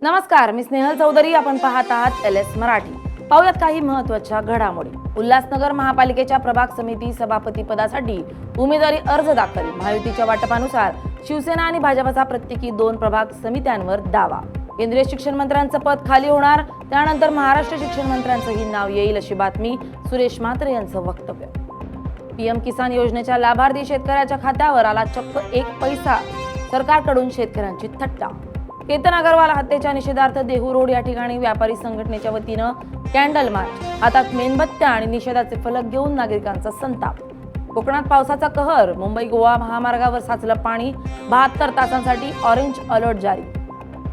नमस्कार, मी स्नेहल चौधरी. आपण पाहत आहात LS मराठी. पाहूयात काही महत्त्वाच्या घडामोडी. उल्हासनगर महापालिकेच्या प्रभाग समिती सभापती पदासाठी उमेदवारी अर्ज दाखल. महायुतीच्या वाटपानुसार शिवसेना आणि भाजपचा प्रत्येकी 2 प्रभाग समित्यांवर दावा. केंद्रीय शिक्षण मंत्र्यांचं पद खाली होणार, त्यानंतर महाराष्ट्र शिक्षण मंत्र्यांचंही नाव येईल, अशी बातमी. सुरेश म्हात्रे यांचं वक्तव्य. PM किसान योजनेच्या लाभार्थी शेतकऱ्याच्या खात्यावर आला चक्क 1 पैसा. सरकारकडून शेतकऱ्यांची थट्टा. केतन अग्रवाल हत्येच्या निषेधार्थ देहू रोड या ठिकाणी व्यापारी संघटनेच्या वतीनं कॅन्डल मार्च. हातात मेणबत्त्या आणि निषेधाचे फलक घेऊन नागरिकांचा संताप. कोकणात पावसाचा कहर. मुंबई गोवा महामार्गावर साचलं पाणी. 72 तासांसाठी ऑरेंज अलर्ट जारी.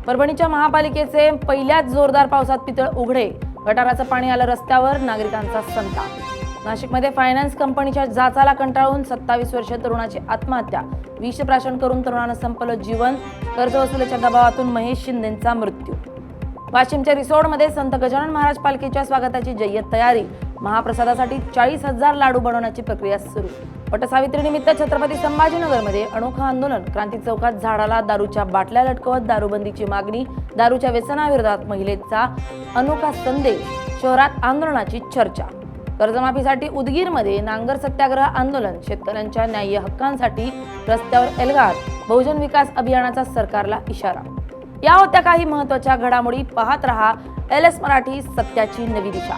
परभणीच्या महापालिकेचे पहिल्याच जोरदार पावसात पितळ उघडे. गटाराचं पाणी आलं रस्त्यावर. नागरिकांचा संताप. नाशिकमध्ये फायनान्स कंपनीच्या जाचाला कंटाळून 27 वर्षीय तरुणाची आत्महत्या. विषप्राशन करून तरुणानं संपलं जीवन. कर्जवसुलीच्या दबावातून महेश शिंदेंचा मृत्यू. वाशिमच्या रिसोडमध्ये संत गजानन महाराज पालखीच्या स्वागताची जय्यत तयारी. महाप्रसादासाठी 40,000 लाडू बनवण्याची प्रक्रिया सुरू. वटसावित्रीनिमित्त छत्रपती संभाजीनगरमध्ये अनोखं आंदोलन. क्रांती चौकात झाडाला दारूच्या बाटल्या लटकवत दारूबंदीची मागणी. दारूच्या व्यसनाविरोधात महिलेचा अनोखा संदेश. शहरात आंदोलनाची चर्चा. कर्जमाफीसाठी उदगीरमध्ये नांगर सत्याग्रह आंदोलन. शेतकऱ्यांच्या न्याय्य हक्कांसाठी रस्त्यावर एल्गार. बहुजन विकास अभियानाचा सरकारला इशारा. या होत्या काही महत्त्वाच्या घडामोडी. पाहत रहा LS मराठी, सत्याची नवी दिशा.